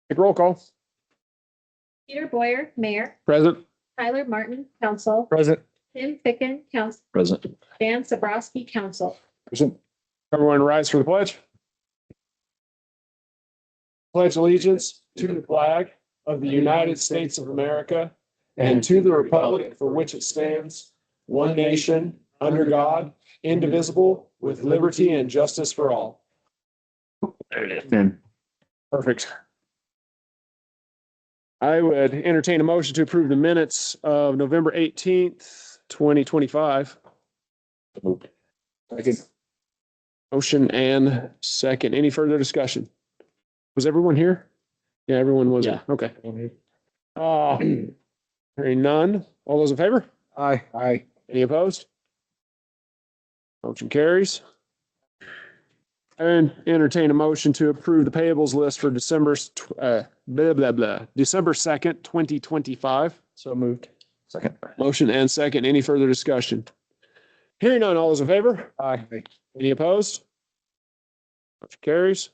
Take roll call. Peter Boyer, Mayor. Present. Tyler Martin, Council. Present. Tim Ficken, Council. Present. Dan Sabrowski, Council. Present. Everyone rise for the pledge. Pledge allegiance to the flag of the United States of America and to the republic for which it stands, one nation, under God, indivisible, with liberty and justice for all. There it is. Perfect. I would entertain a motion to approve the minutes of November 18th, 2025. Second. Motion and second. Any further discussion? Was everyone here? Yeah, everyone was. Yeah. Okay. Hearing none. All those in favor? Aye. Aye. Any opposed? Motion carries. And entertain a motion to approve the payables list for December 2nd, 2025. So moved. Second. Motion and second. Any further discussion? Hearing none. All those in favor? Aye. Any opposed? Motion carries.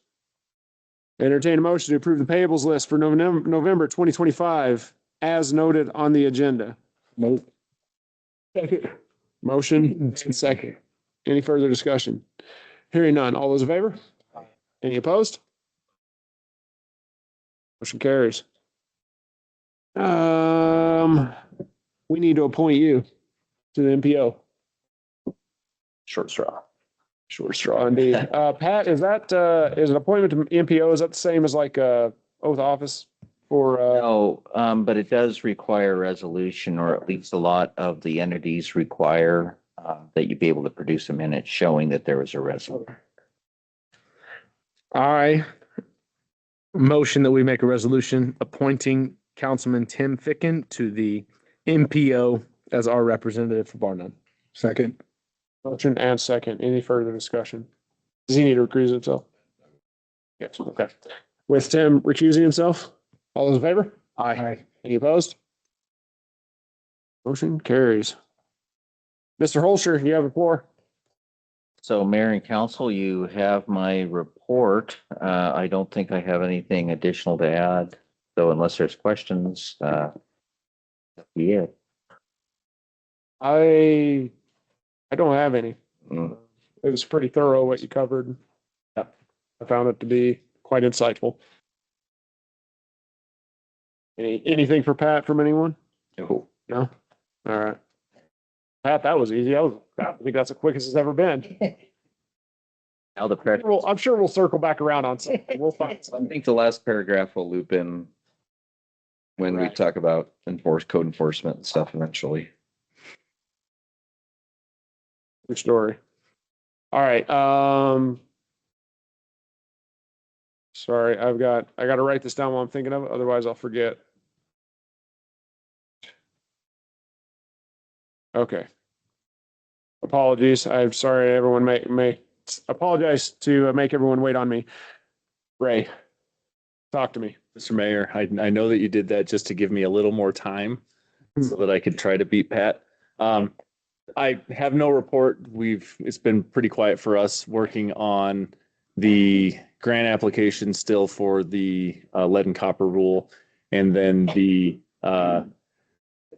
Entertain a motion to approve the payables list for November 2025 as noted on the agenda. Move. Motion and second. Any further discussion? Hearing none. All those in favor? Any opposed? Motion carries. We need to appoint you to the MPO. Short straw. Short straw indeed. Pat, is that, is an appointment to MPO, is that the same as like, oath of office for, No, but it does require resolution, or at least a lot of the entities require that you be able to produce a minute showing that there was a resolution. I motion that we make a resolution appointing Councilman Tim Ficken to the MPO as our representative for Bar None. Second. motion and second. Any further discussion? Does he need to recuse himself? Yes, okay. With Tim recusing himself, all those in favor? Aye. Any opposed? Motion carries. Mr. Holscher, you have the floor. So Mayor and Council, you have my report. I don't think I have anything additional to add. So unless there's questions, that'd be it. I don't have any. Mm. It was pretty thorough what you covered. Yep. I found it to be quite insightful. Anything for Pat from anyone? No. No? All right. Pat, that was easy. I think that's the quickest it's ever been. Now the pressure. Well, I'm sure we'll circle back around on something. We'll find I something. think the last paragraph will loop in when we Right. talk about code enforcement and stuff eventually. Good story. All right. Sorry, I got to write this down while I'm thinking of it. Otherwise I'll forget. Okay. Apologies. I'm sorry, everyone may apologize to make everyone wait on me. Ray, talk to me. Mr. Mayor, I know that you did that just to give me a little more time so that I could try to beat Pat. I have no report. It's been pretty quiet for us working on the grant application still for the lead and copper rule. And then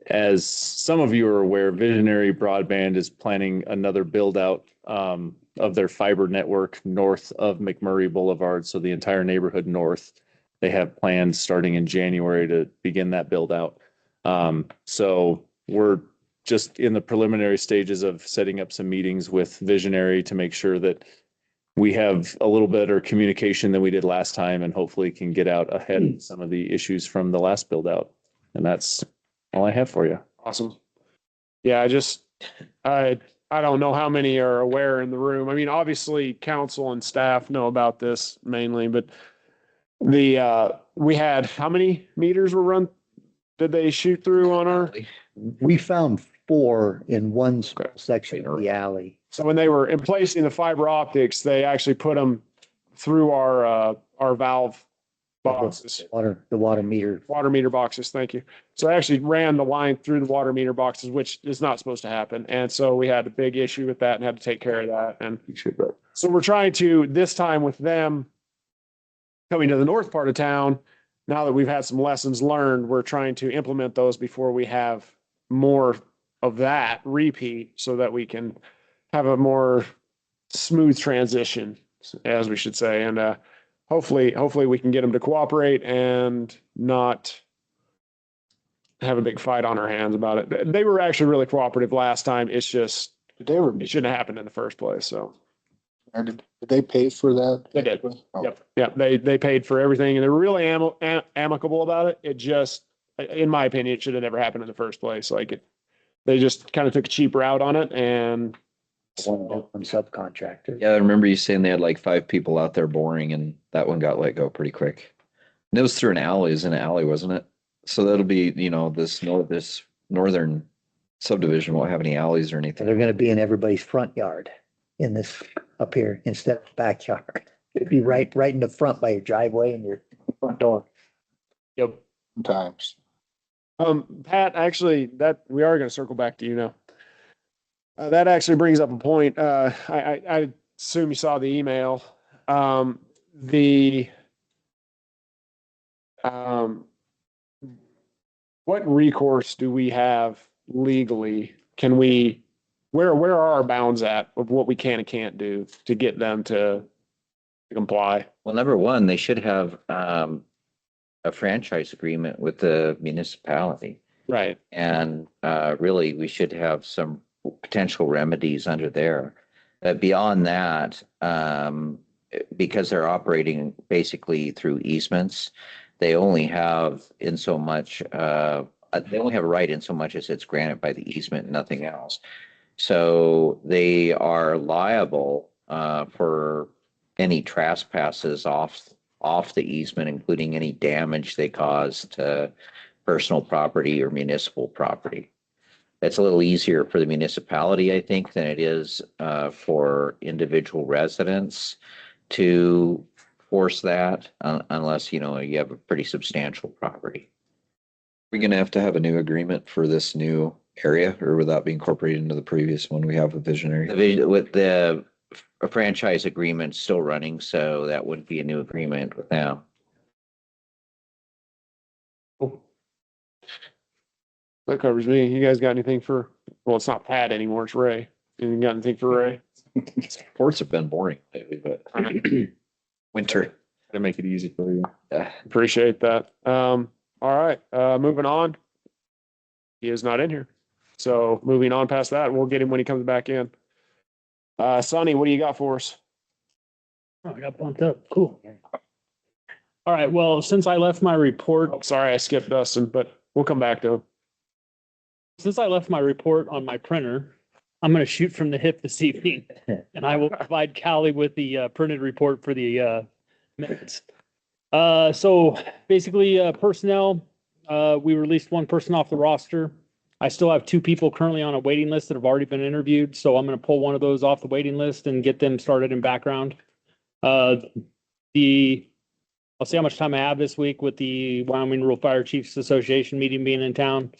as some of you are aware, Visionary Broadband is planning another build out of their fiber network north of McMurray Boulevard. So the entire neighborhood north. They have plans starting in January to begin that build out. So we're just in the preliminary stages of setting up some meetings with Visionary to make sure that we have a little better communication than we did last time and hopefully can get out ahead of some of the issues from the last build out. And that's all I have for you. Awesome. Yeah, I don't know how many are aware in the room. I mean, obviously council and staff know about this mainly, but we had, how many meters were run? Did they shoot through on our? We found 4 in one small section of the alley. So when they were emplacing the fiber optics, they actually put them through our valve boxes, The water meter. water meter boxes. Thank you. So I actually ran the line through the water meter boxes, which is not supposed to happen. And so we had a big issue with that and had to take care of that. And so we're trying to, this time with them coming to the north part of town, now that we've had some lessons learned, we're trying to implement those before we have more of that repeat so that we can have a more smooth transition, as we should say. And hopefully we can get them to cooperate and not have a big fight on our hands about it. They were actually really cooperative last time. It's just, it shouldn't have happened in the first place. So Did they pay for that? They did. Oh. Yep. They paid for everything and they were really amicable about it. It just, in my opinion, it should have never happened in the first place. They just kind of took a cheap route on it and One subcontractor. Yeah, I remember you saying they had like 5 people out there boring and that one got let go pretty quick. And it was through an alley, it was in an alley, wasn't it? So that'll be, this northern subdivision won't have any alleys or And anything. they're gonna be in everybody's front yard in this up here instead of backyard. It'd be right in the front by your driveway and your front door. Yep. Times. Pat, actually, that we are going to circle back to you now. That actually brings up a point. I assume you saw the email. What recourse do we have legally? Where are our bounds at of what we can and can't do to get them to comply? Well, number one, they should have a franchise agreement with the municipality. Right. And really, we should have some potential remedies under there. But beyond that, because they're operating basically through easements, they only have in so much, they only have a right in so much as it's granted by the easement and nothing else. So they are liable for any trespasses off the easement, including any damage they cause to personal property or municipal property. It's a little easier for the municipality, I think, than it is for individual residents to force that unless, you have a pretty substantial property. We're gonna have to have a new agreement for this new area, or would that be incorporated into the previous one we have with Visionary? With the franchise agreement still running, so that wouldn't be a new agreement with them. That covers me. You guys got anything well, it's not Pat anymore. It's Ray. You got anything for Ray? Reports have been boring lately, but winter. To make it easy for you. Appreciate that. All right, moving on. He is not in here. So moving on past that, we'll get him when he comes back in. Sonny, what do you got for us? Oh, I got bumped up. Cool. All right. Well, since I left my report, Oh, sorry, I skipped Dustin, but we'll come back to him. since I left my report on my printer, I'm going to shoot from the hip this evening, and I will provide Callie with the printed report for the minutes. So basically, personnel, we released one person off the roster. I still have 2 people currently on a waiting list that have already been interviewed, so I'm going to pull one of those off the waiting list and get them started in background. I'll see how much time I have this week with the Wyoming Rural Fire Chiefs Association meeting being in town,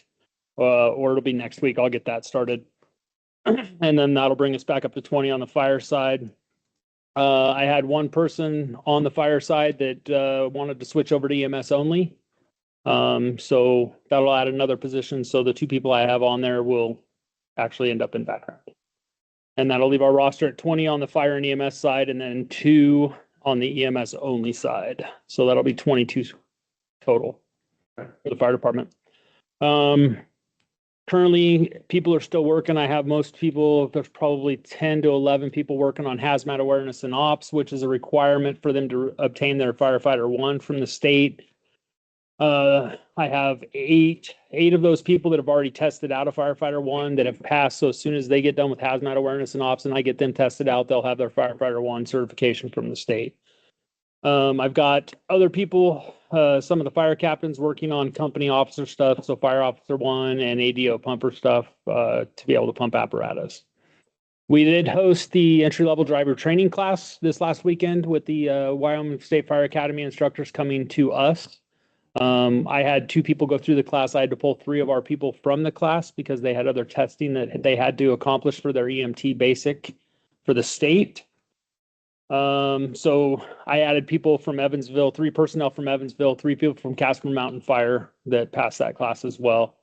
or it'll be next week. I'll get that started. And then that'll bring us back up to 20 on the fire side. I had one person on the fire side that wanted to switch over to EMS only. So that'll add another position. So the 2 people I have on there will actually end up in background. And that'll leave our roster at 20 on the fire and EMS side, and then 2 on the EMS only side. So that'll be 22 total for the fire department. Currently, people are still working. I have most people, there's probably 10 to 11 people working on hazmat awareness and ops, which is a requirement for them to obtain their firefighter 1 from the state. I have eight of those people that have already tested out a firefighter 1 that have passed. So as soon as they get done with hazmat awareness and ops and I get them tested out, they'll have their firefighter 1 certification from the state. I've got other people, some of the fire captains working on company officer stuff. So fire officer 1 and ADO pumper stuff, to be able to pump apparatus. We did host the entry-level driver training class this last weekend with the Wyoming State Fire Academy instructors coming to us. I had 2 people go through the class. I had to pull 3 of our people from the class because they had other testing that they had to accomplish for their EMT basic for the state. So I added people from Evansville, 3 personnel from Evansville, 3 people from Casper Mountain Fire that passed that class as well.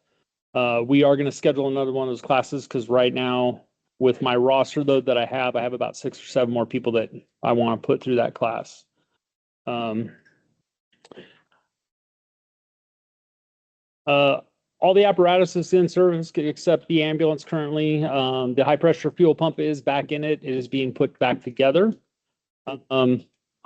We are going to schedule another one of those classes because right now with my roster load that I have about 6 or 7 more people that I want to put through that class. All the apparatus is in service except the ambulance currently. The high pressure fuel pump is back in it. It is being put back together.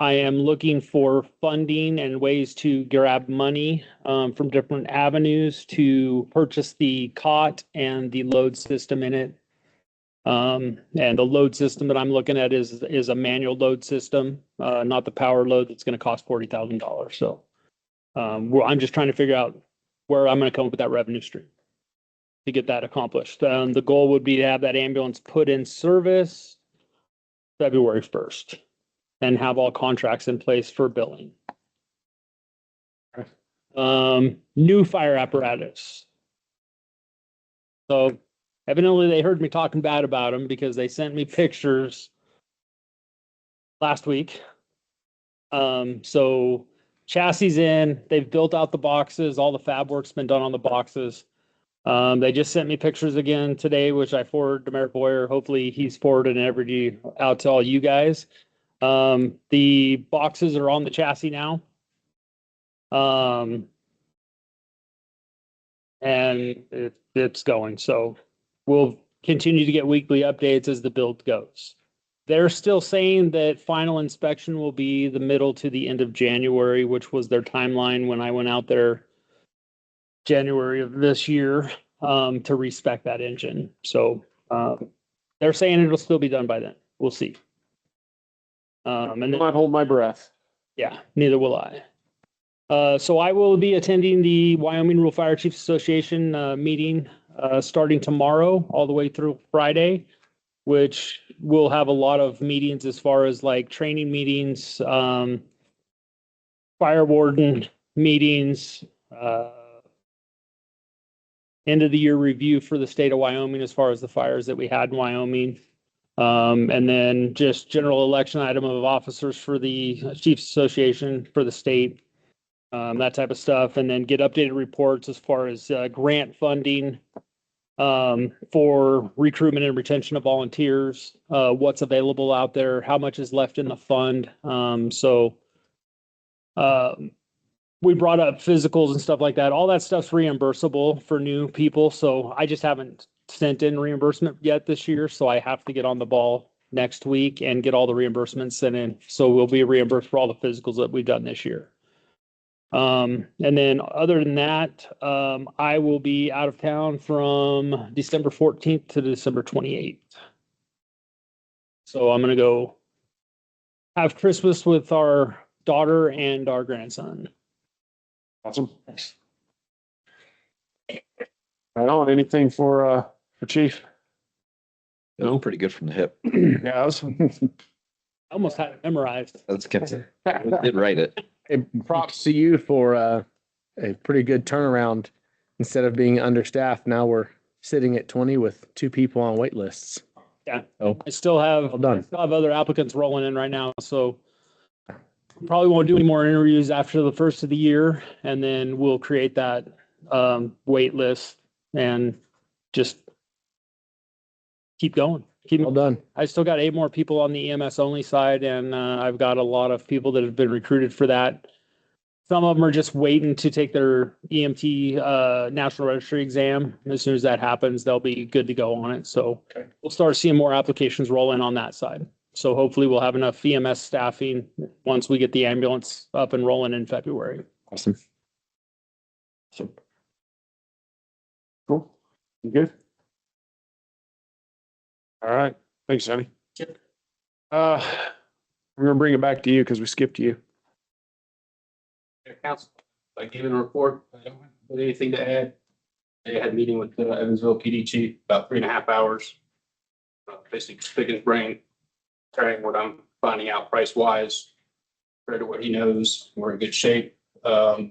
I am looking for funding and ways to grab money from different avenues to purchase the cot and the load system in it. And the load system that I'm looking at is a manual load system, not the power load that's going to cost $40,000. So I'm just trying to figure out where I'm going to come up with that revenue stream to get that accomplished. The goal would be to have that ambulance put in service February 1st and have all contracts in place for billing. New fire apparatus. So evidently they heard me talking bad about them because they sent me pictures last week. So chassis in, they've built out the boxes, all the fab work's been done on the boxes. They just sent me pictures again today, which I forwarded to Mayor Boyer. Hopefully he's forwarded every out to all you guys. The boxes are on the chassis now. And it's going. So we'll continue to get weekly updates as the build goes. They're still saying that final inspection will be the middle to the end of January, which was their timeline when I went out there January of this year to respec that engine. So they're saying it'll still be done by then. We'll see. And then, Not hold my breath. yeah, neither will I. So I will be attending the Wyoming Rural Fire Chiefs Association meeting starting tomorrow all the way through Friday, which will have a lot of meetings as far as like training meetings, fire warden meetings, end of the year review for the state of Wyoming as far as the fires that we had in Wyoming. And then just general election item of officers for the Chiefs Association for the state, that type of stuff. And then get updated reports as far as grant funding for recruitment and retention of volunteers, what's available out there, how much is left in the fund. We brought up physicals and stuff like that. All that stuff's reimbursable for new people. So I just haven't sent in reimbursement yet this year. So I have to get on the ball next week and get all the reimbursements sent in. So we'll be reimbursed for all the physicals that we've done this year. And then other than that, I will be out of town from December 14th to December 28th. So I'm going to go have Christmas with our daughter and our grandson. Awesome. Right on. Anything for Chief? No, pretty good from the hip. Yeah, I was. I almost had it memorized. That's good. We did write it. Hey, props to you for a pretty good turnaround. Instead of being understaffed, now we're sitting at 20 with 2 people on wait lists. Yeah. Oh, I still have, well done. other applicants rolling in right now. So probably won't do any more interviews after the first of the year. And then we'll create that wait list and just keep going. Well done. I still got 8 more people on the EMS only side, and I've got a lot of people that have been recruited for that. Some of them are just waiting to take their EMT National Registry exam. As soon as that happens, they'll be good to go on it. So we'll start seeing more applications roll in on that side. So hopefully we'll have enough EMS staffing once we get the ambulance up and rolling in February. Awesome. Cool. You good? All right. Thanks, Johnny. We're gonna bring it back to you because we skipped you. Council, I gave in a report. I don't have anything to add. I had a meeting with the Evansville PD chief about 3.5 hours. Basically picking his brain, telling what I'm finding out price wise, compared to what he knows. We're in good shape. So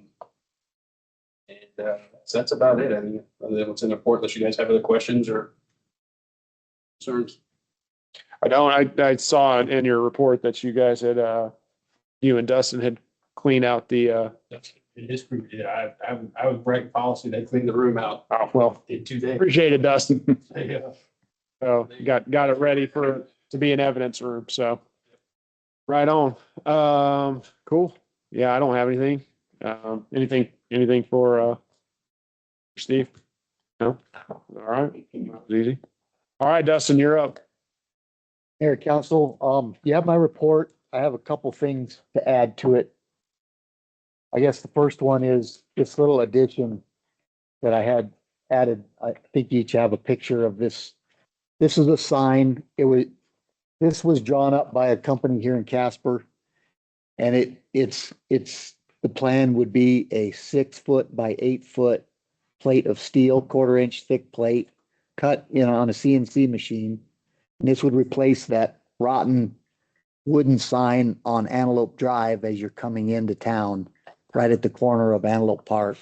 that's about it. I mean, other than what's in the report, unless you guys have other questions or concerns. I don't, I saw in your report that you guys had, you and Dustin had cleaned out the, His group did. I was breaking policy. They cleaned the room out oh, well, in 2 days. appreciate it, Dustin. Yeah. So got it ready to be an evidence room, so. Right on. Cool. Yeah, I don't have anything. Anything for, Steve? No? All right. That was easy. All right, Dustin, you're up. Mayor, council, you have my report. I have a couple things to add to it. I guess the first one is this little addition that I had added. I think you each have a picture of this. This is a sign. This was drawn up by a company here in Casper. And it's, the plan would be a 6 foot by 8 foot plate of steel, 1/4 inch thick plate, cut in on a CNC machine. And this would replace that rotten wooden sign on Antelope Drive as you're coming into town, right at the corner of Antelope Park.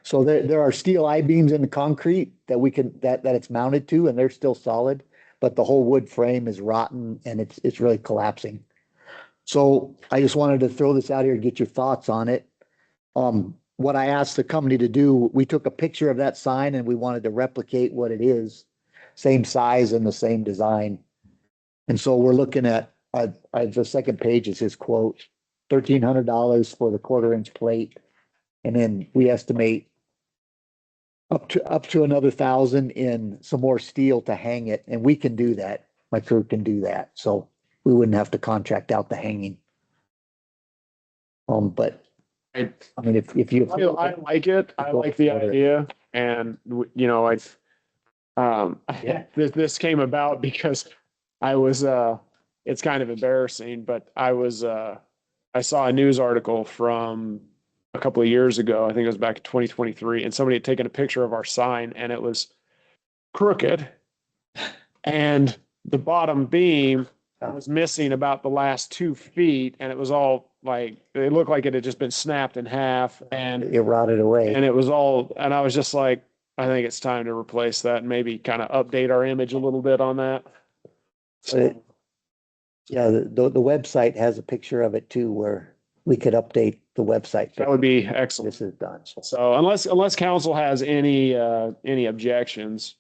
So there are steel I-beams in the concrete that that it's mounted to, and they're still solid, but the whole wood frame is rotten and it's really collapsing. So I just wanted to throw this out here and get your thoughts on it. What I asked the company to do, we took a picture of that sign and we wanted to replicate what it is, same size and the same design. And so we're looking at, the second page is his quote, $1,300 for the 1/4 inch plate. And then we estimate up to another 1,000 in some more steel to hang it. And we can do that. My crew can do that. So we wouldn't have to contract out the hanging. But I mean, if you. I like it. I like the idea. And, you know, this came about because I was, it's kind of embarrassing, but I saw a news article from a couple of years ago. I think it was back in 2023, and somebody had taken a picture of our sign and it was crooked. And the bottom beam was missing about the last 2 feet, and it was all like, it looked like it had just been snapped in half, and It rotted away. it was all, and I was just like, I think it's time to replace that and maybe kind of update our image a little bit on that. But yeah, the website has a picture of it too, where we could update the website. That would be excellent. This is done. So unless council has any objections,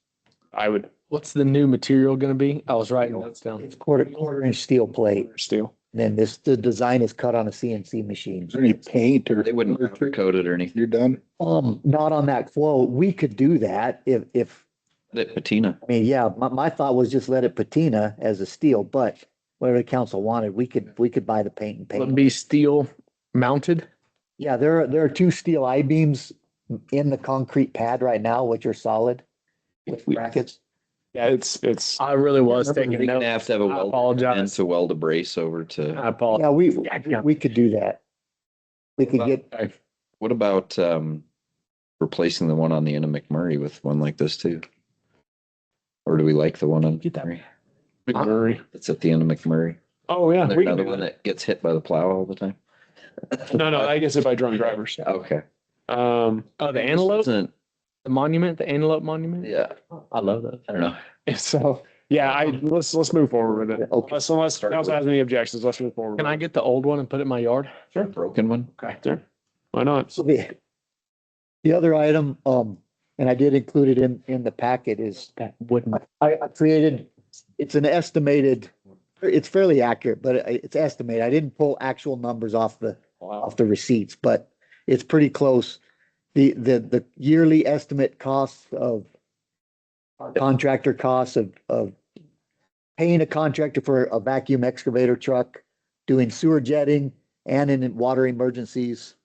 I would What's the new material gonna be? I was writing notes down. It's 1/4 inch steel plate. still. And then the design is cut on a CNC machine. Is there any paint or? They wouldn't coat it or anything. You're done? Not on that quote. We could do that if, That patina. I mean, yeah, my thought was just let it patina as a steel, but whatever the council wanted, we could buy the paint and Will it paint. be steel mounted? Yeah, there are 2 steel I-beams in the concrete pad right now, which are solid with brackets. Yeah, it's I really was They're taking gonna notes. have to have a I weld and apologize. to weld a brace over to. I apologize. Yeah, we could do that. We could get, Okay. What about replacing the one on the end of McMurray with one like this too? Or do we like the one on Get that. McMurray? McMurray. It's at the end of McMurray. Oh, yeah. There's We can another do one that. that gets hit by the plow all the time. No, I guess it by drunk drivers. Okay. Oh, the antelope, Isn't- the monument, the antelope monument? Yeah, I love those. I don't know. So, yeah, let's move forward with it. okay. Unless council has any objections, let's move forward. Can I get the old one and put it in my yard? Broken one? Okay, there. Why not? So the other item, and I did include it in the packet, is That wooden. I created, it's an estimated, it's fairly accurate, but it's estimated. I didn't pull actual numbers off the receipts, but it's pretty close. The yearly estimate costs of contractor costs of paying a contractor for a vacuum excavator truck, doing sewer jetting and in water emergencies.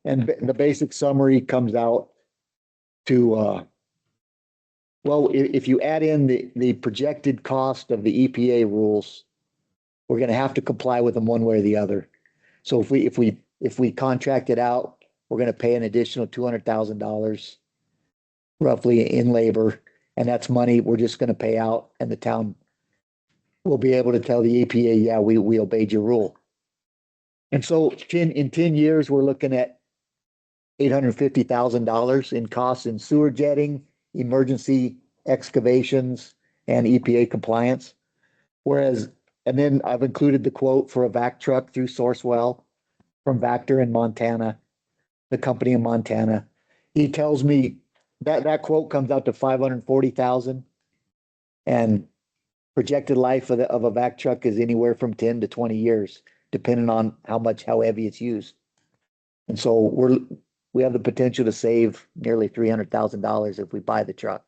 And the basic summary comes out to, well, if you add in the projected cost of the EPA rules, we're gonna have to comply with them one way or the other. So if we contract it out, we're gonna pay an additional $200,000 roughly in labor, and that's money we're just gonna pay out, and the town will be able to tell the EPA, yeah, we obeyed your rule. And so in 10 years, we're looking at $850,000 in costs in sewer jetting, emergency excavations, and EPA compliance. Whereas, and then I've included the quote for a vac truck through Sourcewell from Vactor in Montana, the company in Montana. He tells me that quote comes out to 540,000. And projected life of a vac truck is anywhere from 10 to 20 years, depending on how heavy it's used. And so we have the potential to save nearly $300,000 if we buy the truck.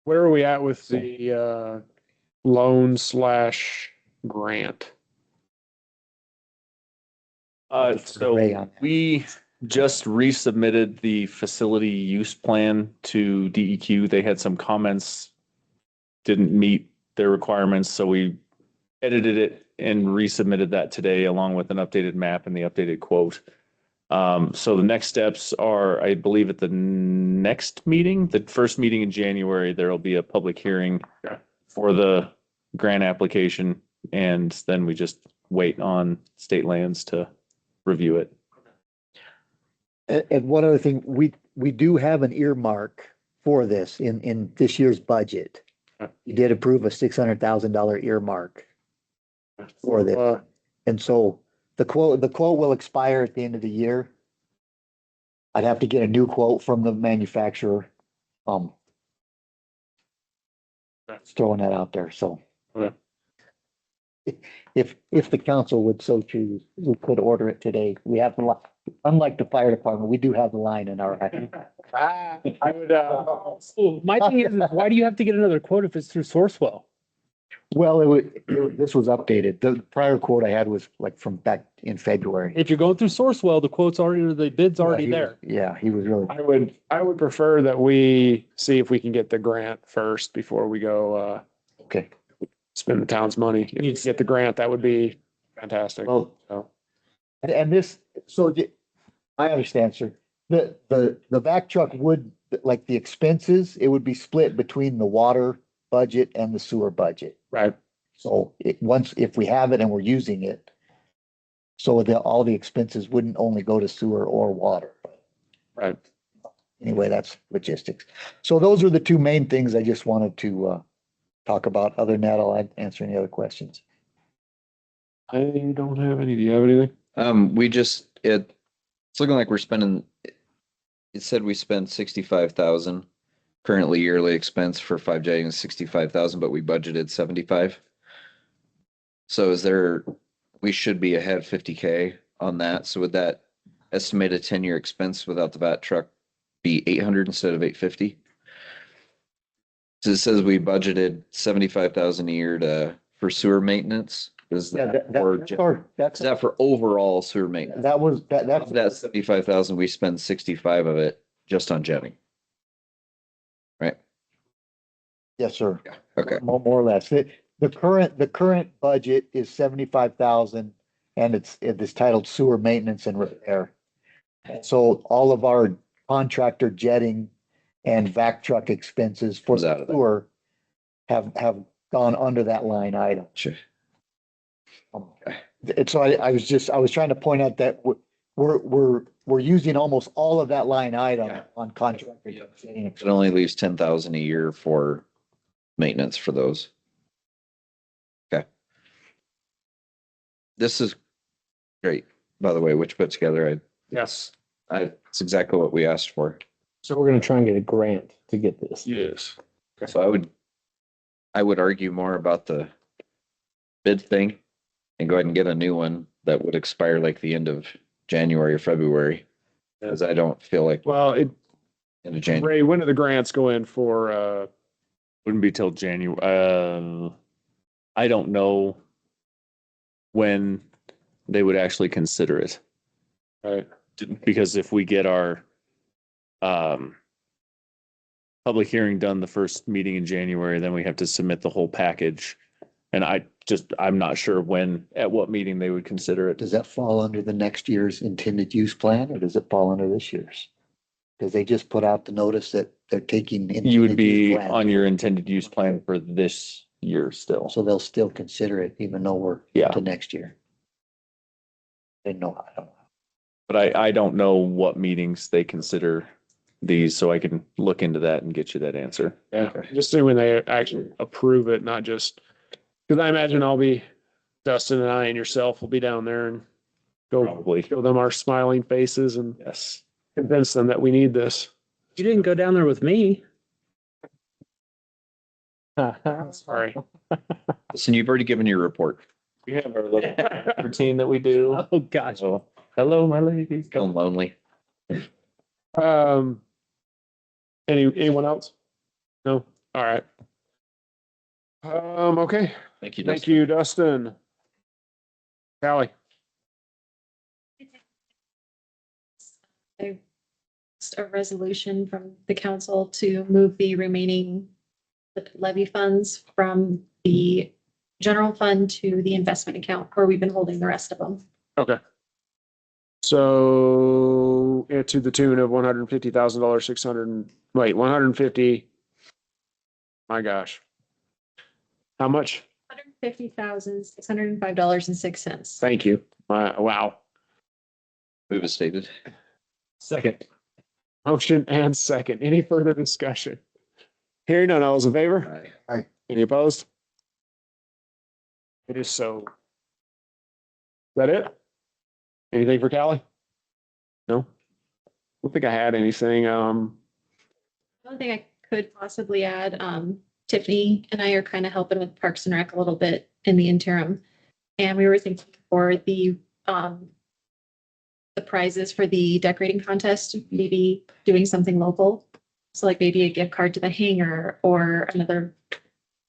Where are we at with the loan/grant? Ray So on that. we just resubmitted the facility use plan to DEQ. They had some comments, didn't meet their requirements, so we edited it and resubmitted that today along with an updated map and the updated quote. So the next steps are, I believe at the next meeting, the first meeting in January, there will be a public hearing for the grant application. And then we just wait on state lands to review it. And one other thing, we do have an earmark for this in this year's budget. You did approve a $600,000 earmark for this. And so the quote will expire at the end of the year. I'd have to get a new quote from the manufacturer. Just throwing that out there, so. Okay. If the council would so choose, we could order it today. We have unlike the fire department, we do have the line in our. I would, My thing is, why do you have to get another quote if it's through Sourcewell? Well, this was updated. The prior quote I had was like from back in February. If you're going through Sourcewell, the quote's already, or the bid's already Yeah, there. he was really, I would prefer that we see if we can get the grant first before we go, okay. spend the town's money. If you get the grant, that would be fantastic. Well, So, and this, so I understand, sir. The vac truck would, like the expenses, it would be split between the water budget and the sewer budget. right. So if we have it and we're using it, so all the expenses wouldn't only go to sewer or water. Right. Anyway, that's logistics. So those are the two main things I just wanted to talk about. Other than that, I'll answer any other questions. I don't have any. Do you have anything? It's looking like we're spending, it said we spent 65,000. Currently yearly expense for 5 jetting is 65,000, but we budgeted 75. So we should be ahead 50K on that. So would that estimated 10-year expense without the VAT truck be 800 instead of 850? So it says we budgeted 75,000 a year for sewer maintenance. Is that for overall sewer maintenance? That's That 75,000, we spend 65 of it just on jetting. Right? yes, sir. Okay. More or less. The current budget is 75,000 and it's titled sewer maintenance and repair. So all of our contractor jetting and vac truck expenses for Comes out of that. sewer have gone under that line item. Sure. And so I was trying to point out that we're using almost all of that line item Yeah. on contractor. jetting. It only leaves 10,000 a year for maintenance for those. Okay. This is great, by the way, which put together, Yes. it's exactly what we asked for. So we're gonna try and get a grant to get this. Yes. So I would argue more about the bid thing and go ahead and get a new one that would expire like the end of January or February. Cause I don't feel like Well, into January. Ray, when do the grants go in for, Wouldn't be till January. I don't know when they would actually consider it. right? Because if we get our public hearing done the first meeting in January, then we have to submit the whole package. And I'm not sure at what meeting they would consider it. Does that fall under the next year's intended use plan or does it fall under this year's? Because they just put out the notice that they're taking. You would intended be use plan. on your intended use plan for this year still. So they'll still consider it even though we're Yeah. to next year. They know, I don't know. But I don't know what meetings they consider these, so I can look into that and get you that answer. Yeah, just see when they actually approve it, not just Cause I imagine Dustin and I and yourself will be down there and go Probably. show them our smiling faces and Yes. convince them that we need this. You didn't go down there with me. Sorry. Listen, you've already given your report. We have our little routine that we do. Oh, gosh. So, hello, my lady. Feeling lonely. Anyone else? No? All right. Okay. Thank you. Thank Dustin. you, Dustin. Callie. A resolution from the council to move the remaining levy funds from the general fund to the investment account where we've been holding the rest of them. Okay. So to the tune of $150,000, 150. My gosh. How much? $150,605.06. Thank you. Wow. Move as stated. Second. Motion and second. Any further discussion? Hearing none, all those in favor? Aye. Any opposed? It is so. Is that it? Anything for Callie? No? I don't think I had anything. The only thing I could possibly add, Tiffany and I are kind of helping with Parks and Rec a little bit in the interim. And we were thinking for the prizes for the decorating contest, maybe doing something local. So like maybe a gift card to the Hangar or another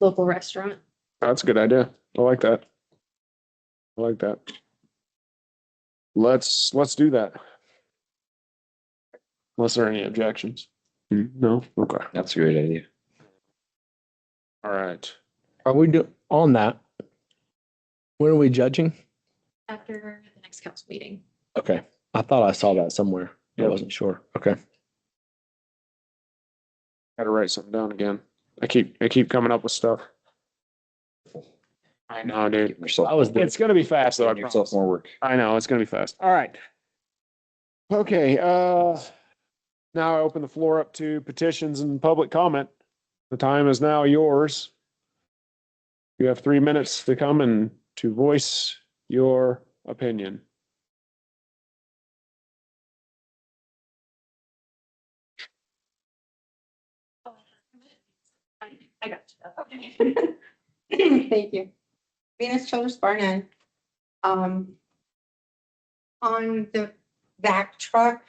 local restaurant. That's a good idea. I like that. I like that. Let's do that. Unless there are any objections. No? Okay. That's a great idea. All right. Are we on that? When are we judging? After the next council meeting. Okay. I thought I saw that somewhere. I Yep. wasn't sure. Okay. Gotta write something down again. I keep coming up with stuff. I know, dude. Give yourself, I was It's gonna be fast though. I give yourself promise. more work. I know, it's gonna be fast. All right. Okay, now I open the floor up to petitions and public comment. The time is now yours. You have 3 minutes to come and to voice your opinion. I got you. Okay. Thank you. Venus Children's Barnett. On the back truck.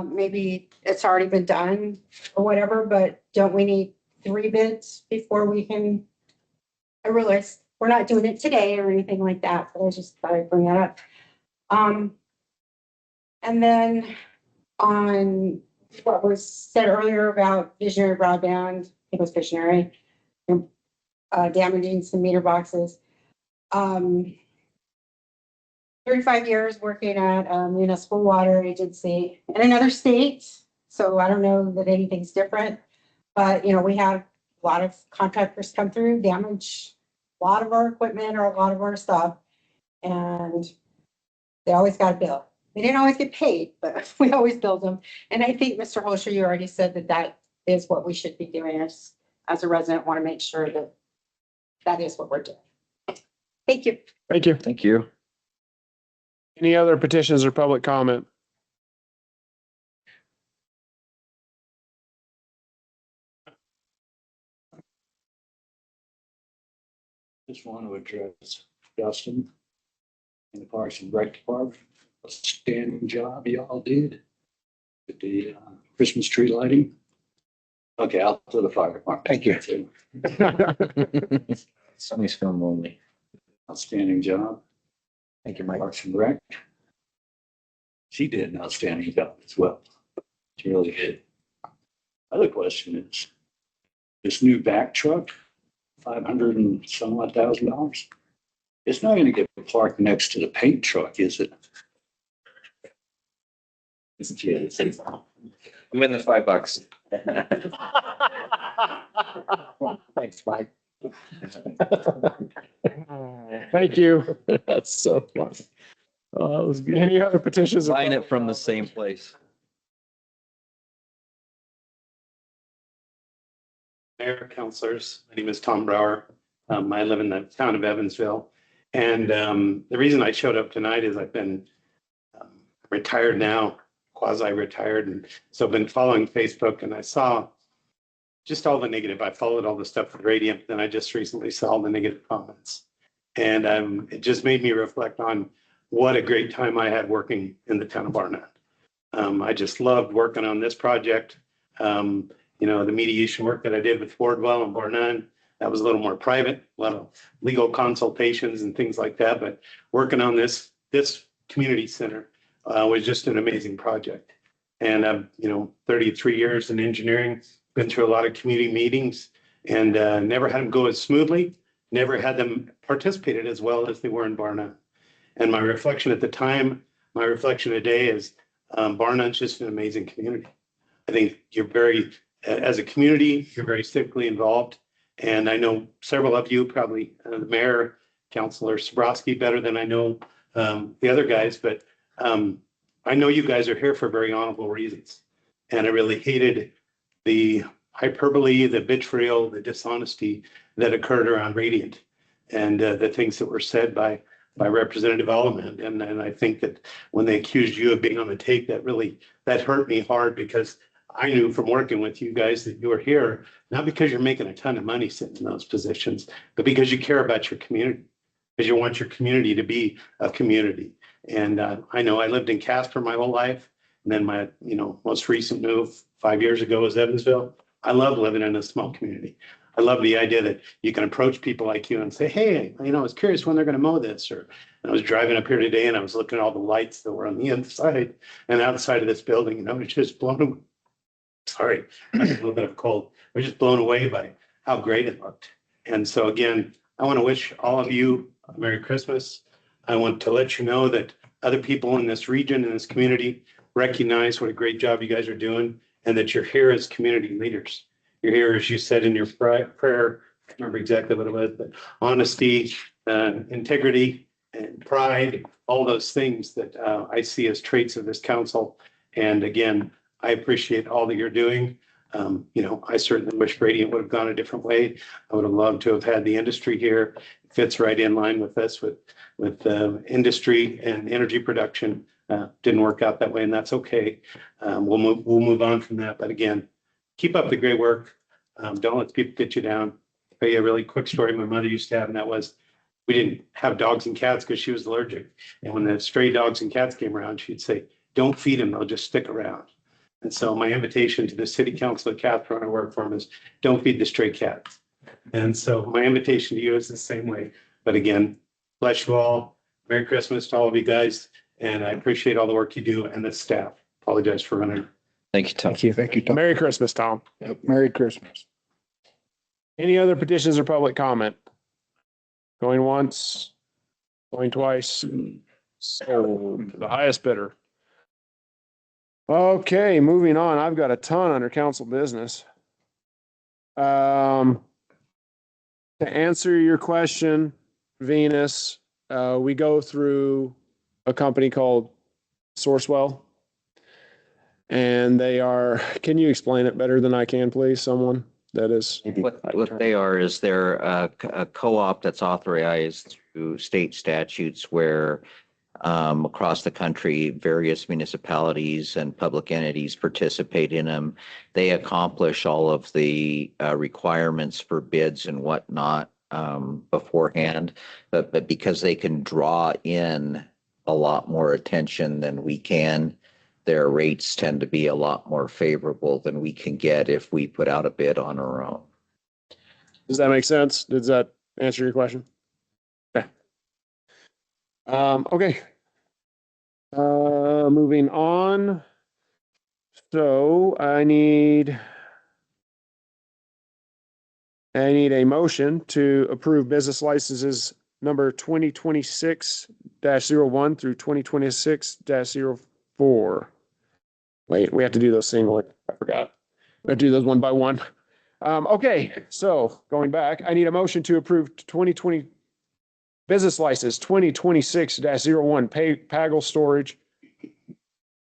Maybe it's already been done or whatever, but don't we need 3 bids before we can? I realize we're not doing it today or anything like that, but I just thought I'd bring that up. And then on what was said earlier about visionary broadband, it was visionary, damaging some meter boxes. 35 years working at a municipal water agency in another state. So I don't know that anything's different, but we have a lot of contractors come through, damage a lot of our equipment or a lot of our stuff. And they always got a bill. They didn't always get paid, but we always billed them. And I think, Mr. Holscher, you already said that that is what we should be doing as a resident, want to make sure that that is what we're doing. Thank you. Thank you. Thank you. Any other petitions or public comment? Just want to address Justin and the Parks and Rec Department. Outstanding job y'all did with the Christmas tree lighting. Okay, out to the fire department. Thank you. Somebody's feeling lonely. Outstanding job. Thank you, Mike. Parks and Rec. She did an outstanding job as well. She really did. Other question is, this new back truck, $500 and some odd thousand. It's not going to get parked next to the paint truck, is it? I'm in the $5. Thanks, Mike. Thank you. That's so fun. Oh, that was good. Any other petitions? or Buying it public from the comment? same place. Mayor, councilors, my name is Tom Brower. I live in the town of Evansville. And the reason I showed up tonight is I've been retired now, quasi-retired. And so I've been following Facebook and I saw just all the negative. I followed all the stuff with Radiant, then I just recently saw all the negative comments. And it just made me reflect on what a great time I had working in the town of Barnett. I just loved working on this project. You know, the mediation work that I did with Fordwell and Barnett, that was a little more private, a lot of legal consultations and things like that. But working on this community center was just an amazing project. And I've, 33 years in engineering, been through a lot of community meetings and never had them go as smoothly, never had them participated as well as they were in Barnett. And my reflection at the time, my reflection today is Barnett's just an amazing community. I think you're as a community, you're very civically involved. And I know several of you, probably the mayor, Councilor Sabrowski, better than I know the other guys, but I know you guys are here for very honorable reasons. And I really hated the hyperbole, the vitriol, the dishonesty that occurred around Radiant and the things that were said by Representative Element. And I think that when they accused you of being on the take, that hurt me hard because I knew from working with you guys that you were here, not because you're making a ton of money sitting in those positions, but because you care about your community, because you want your community to be a community. And I know I lived in Casper my whole life. And then my, most recent move 5 years ago was Evansville. I love living in a small community. I love the idea that you can approach people like you and say, hey, I was curious when they're going to mow this. Or I was driving up here today and I was looking at all the lights that were on the inside and outside of this building, and I was just blown away. Sorry, I had a little bit of a cold. I was just blown away by how great it looked. And so again, I want to wish all of you a Merry Christmas. I want to let you know that other people in this region, in this community, recognize what a great job you guys are doing and that you're here as community leaders. You're here, as you said in your prayer, I can't remember exactly what it was, but honesty, integrity, and pride, all those things that I see as traits of this council. And again, I appreciate all that you're doing. I certainly wish Radiant would have gone a different way. I would have loved to have had the industry here. It fits right in line with us, with industry and energy production. Didn't work out that way, and that's okay. We'll move on from that. But again, keep up the great work. Don't let people get you down. I'll tell you a really quick story my mother used to have, and that was we didn't have dogs and cats because she was allergic. And when the stray dogs and cats came around, she'd say, don't feed them, they'll just stick around. And so my invitation to the city council of Catherine I work for them is don't feed the stray cats. And so my invitation to you is the same way. But again, bless you all. Merry Christmas to all of you guys. And I appreciate all the work you do and the staff. Apologize for running. Thank you, Tom. Thank you. Thank you, Tom. Merry Christmas, Tom. Yep, Merry Christmas. Any other petitions or public comment? Going once, going twice. So the highest bidder. Okay, moving on. I've got a ton under council business. To answer your question, Venus, we go through a company called Sourcewell. And they are, can you explain it better than I can, please? Someone that is. What they are is they're a co-op that's authorized through state statutes where across the country, various municipalities and public entities participate in them. They accomplish all of the requirements for bids and whatnot beforehand, but because they can draw in a lot more attention than we can, their rates tend to be a lot more favorable than we can get if we put out a bid on our own. Does that make sense? Does that answer your question? Okay. Okay. Moving on. So I need a motion to approve business licenses number 2026-01 through 2026-04. Wait, we have to do those singly. I forgot. We have to do those one by one. Okay, so going back, I need a motion to approve 2020 business license 2026-01 Pagel Storage.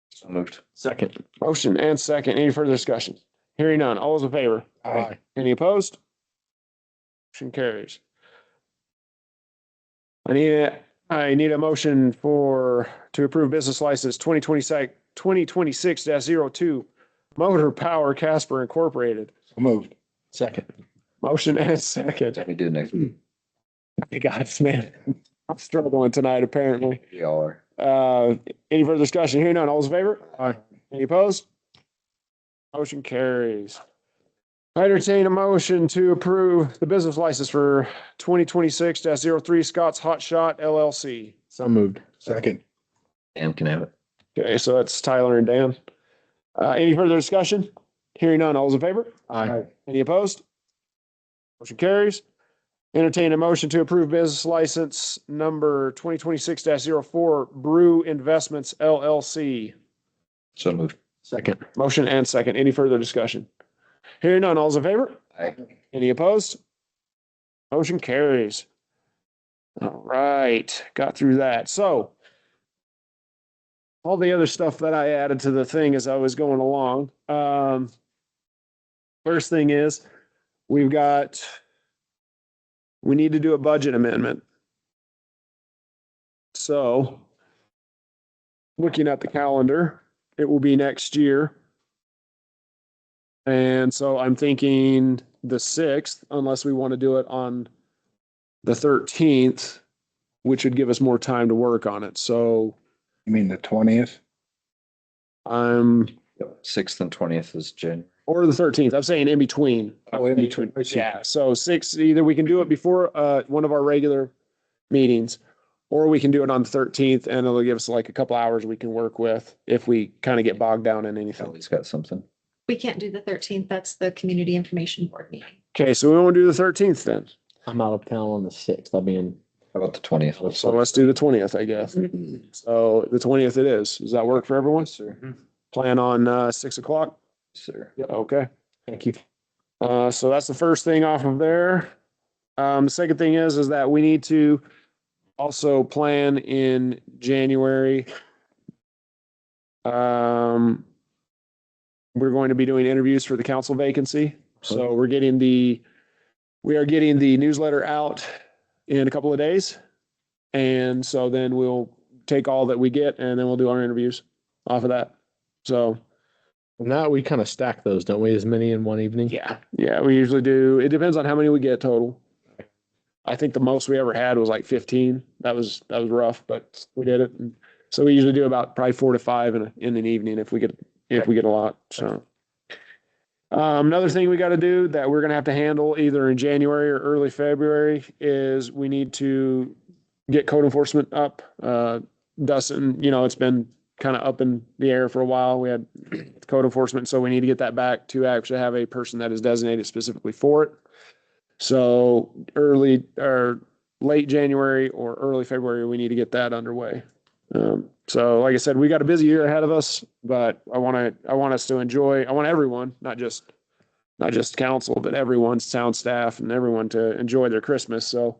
So moved. Second. Motion and second. Any further discussion? Hearing none. All those in favor? Aye. Any opposed? Motion carries. I need a motion to approve business license 2026-02 Motor Power Casper Incorporated. So moved. Second. Motion and a second. We do next week. Hey guys, man, I'm struggling tonight apparently. We all are. Any further discussion? Hearing none. All those in favor? Aye. Any opposed? Motion carries. I entertain a motion to approve the business license for 2026-03 Scott's Hot Shot LLC. So moved. Second. Dan can have it. Okay, so that's Tyler and Dan. Any further discussion? Hearing none. All those in favor? Aye. Any opposed? Motion carries. Entertain a motion to approve business license number 2026-04 Brew Investments LLC. So moved. Second. Motion and second. Any further discussion? Hearing none. All's in favor? Aye. Any opposed? Motion carries. All right, got through that. So all the other stuff that I added to the thing as I was going along. First thing is we need to do a budget amendment. So looking at the calendar, it will be next year. And so I'm thinking the 6th, unless we want to do it on the 13th, which would give us more time to work on it. So You mean the 20th? I'm, 6th and 20th is January. or the 13th, I'm saying in between. Oh, in between. Yeah, so 6, either we can do it before one of our regular meetings, or we can do it on the 13th and it'll give us like a couple hours we can work with if we kind of get bogged down in anything. Ellie's got something. We can't do the 13th. That's the Community Information Board meeting. Okay, so we want to do the 13th then. I'm out of town on the 6th. I'll be in. How about the 20th? So let's do the 20th, I guess. So the 20th it is. Does that work for everyone? Sir. Plan on 6 o'clock? Sir. Okay. Thank you. So that's the first thing off of there. The second thing is that we need to also plan in January. We're going to be doing interviews for the council vacancy. So we are getting the newsletter out in a couple of days. And so then we'll take all that we get and then we'll do our interviews off of that. So Now we kind of stack those, don't we? As many in one evening? yeah, we usually do. It depends on how many we get total. I think the most we ever had was like 15. That was rough, but we did it. And so we usually do about probably 4 to 5 in an evening if we get a lot. So another thing we got to do that we're going to have to handle either in January or early February is we need to get code enforcement up. Dustin, it's been kind of up in the air for a while. We had code enforcement, so we need to get that back to actually have a person that is designated specifically for it. So early or late January or early February, we need to get that underway. So like I said, we got a busy year ahead of us, but I want us to enjoy, I want everyone, not just council, but everyone's sound staff and everyone to enjoy their Christmas. So,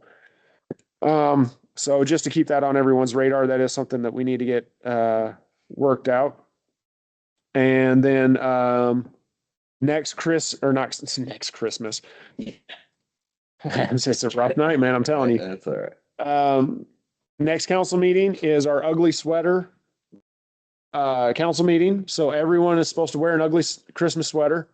so just to keep that on everyone's radar, that is something that we need to get, worked out. And then, next Christmas. It's a rough night, man. I'm telling you. That's all right. Next council meeting is our ugly sweater council meeting. So everyone is supposed to wear an ugly Christmas sweater.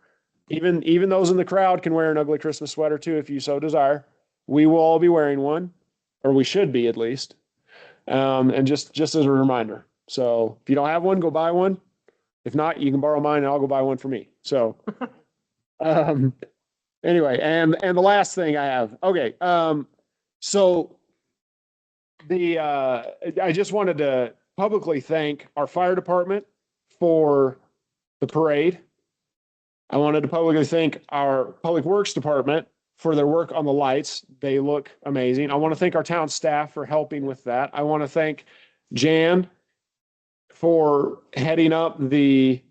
Even those in the crowd can wear an ugly Christmas sweater too, if you so desire. We will all be wearing one, or we should be at least. And just as a reminder. So if you don't have one, go buy one. If not, you can borrow mine and I'll go buy one for me. So, anyway, and the last thing I have, okay. So I just wanted to publicly thank our fire department for the parade. I wanted to publicly thank our public works department for their work on the lights. They look amazing. I want to thank our town staff for helping with that. I want to thank Jan for heading up the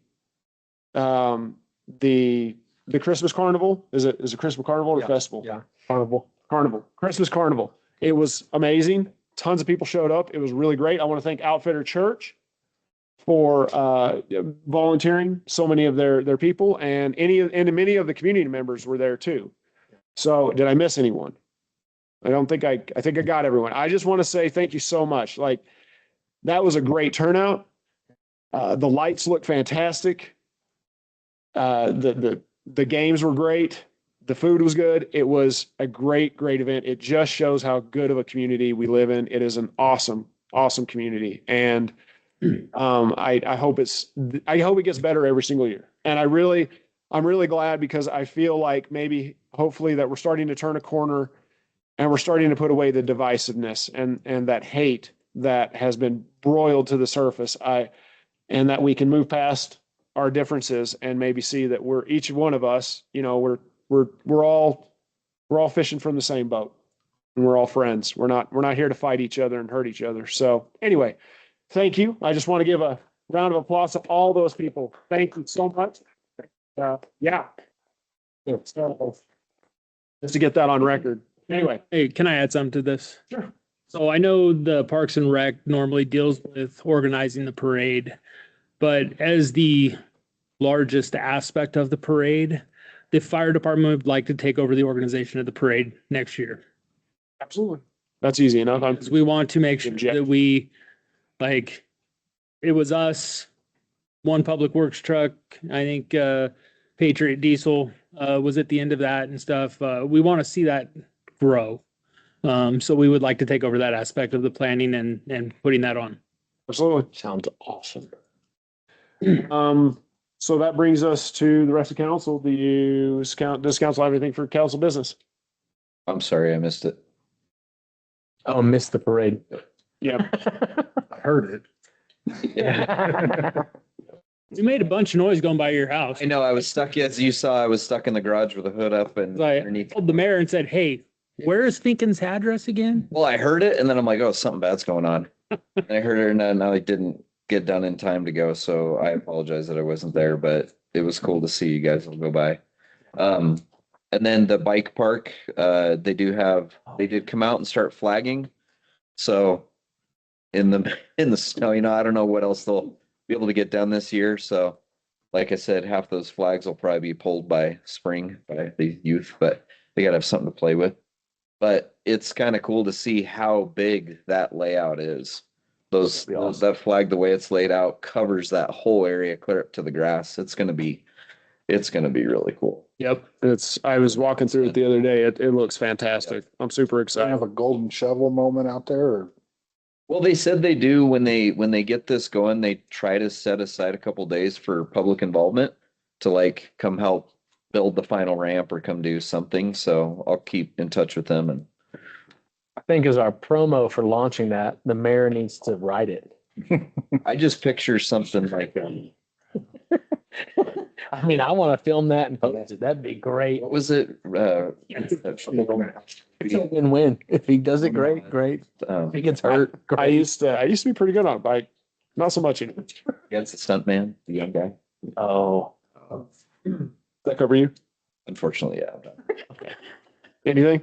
Christmas carnival. Is it Christmas carnival or festival? Yeah. Carnival. Christmas carnival. It was amazing. Tons of people showed up. It was really great. I want to thank Outfitter Church for volunteering so many of their people, and many of the community members were there too. So did I miss anyone? I don't think I think I got everyone. I just want to say thank you so much. Like, that was a great turnout. The lights look fantastic. The games were great. The food was good. It was a great event. It just shows how good of a community we live in. It is an awesome community. And I hope it gets better every single year. And I'm really glad, because I feel like hopefully that we're starting to turn a corner, and we're starting to put away the divisiveness and that hate that has been broiled to the surface. And that we can move past our differences and maybe see that each one of us, we're all fishing from the same boat, and we're all friends. We're not here to fight each other and hurt each other. So anyway, thank you. I just want to give a round of applause to all those people. Thank you so much. Yeah. So, just to get that on record. Anyway. Hey, can I add something to this? Sure. So I know the Parks and Rec normally deals with organizing the parade, but as the largest aspect of the parade, the fire department would like to take over the organization of the parade next year. Absolutely. That's easy enough. Because we want to make sure that it was us, one public works truck. I think Patriot Diesel was at the end of that and stuff. We want to see that grow. So we would like to take over that aspect of the planning and putting that on. Absolutely. Sounds awesome. So that brings us to the rest of council. Does council have anything for council business? I'm sorry, I missed it. Oh, missed the parade. Yeah. I heard it. You made a bunch of noise going by your house. I know, I was stuck, as you saw, I was stuck in the garage with the hood up and I underneath. called the mayor and said, hey, where is Finken's address again? Well, I heard it and then I'm like, oh, something bad's going on. And I heard it and then I didn't get done in time to go. So I apologize that I wasn't there, but it was cool to see you guys go by. And then the bike park, they did come out and start flagging. So in the snow, I don't know what else they'll be able to get done this year. So like I said, half those flags will probably be pulled by spring by the youth, but they gotta have something to play with. But it's kind of cool to see how big that layout is. That flag, the way it's laid out, covers that whole area clear up to the grass. It's gonna be really cool. Yep. I was walking through it the other day. It looks fantastic. I'm super I excited. have a golden shovel moment out there, or Well, they said they do when they get this going, they try to set aside a couple days for public involvement to come help build the final ramp or come do something. So I'll keep in touch with them. And I think as our promo for launching that, the mayor needs to write it. I just picture something like I mean, I want to film that and post it. That'd be great. what was it? It's a win-win. If he does it, great, great. If he gets hurt, I great. used to be pretty good on a bike. Not so much anymore. Against the stuntman, the young guy. Oh, Does that cover you? Unfortunately, yeah. Anything?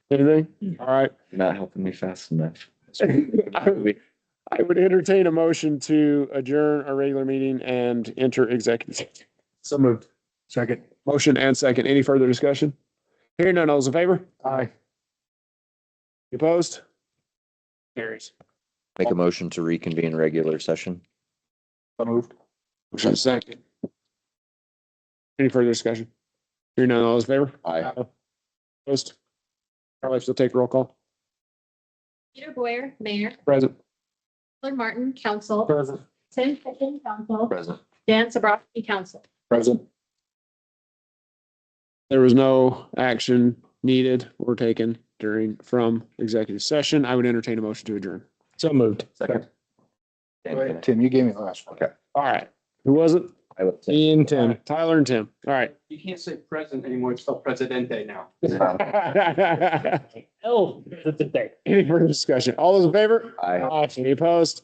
Anything? All right. You're not helping me fast enough. I would entertain a motion to adjourn our regular meeting and enter executive session. so moved. Second. Motion and second. Any further discussion? Hearing none, all those in favor? Aye. You opposed? Carries. Make a motion to reconvene regular session. So moved. Motion second. Any further discussion? Hearing none, all those in favor? Aye. Opposed? Carly, still take roll call. Peter Boyer, Mayor. Present. Tyler Martin, Council. Present. Tim Ficken, Council. Present. Dan Sabrowski, Council. Present. There was no action needed or taken from executive session. I would entertain a motion to adjourn. so moved. Second. Wait, Tim, you gave me the last one. Okay. All right. Who was it? I would say. Ian, Tim. Tyler and Tim. All right. You can't say present anymore, it's called Presidente now. Oh, that's a day. Any further discussion? All those in favor? Aye. Any opposed?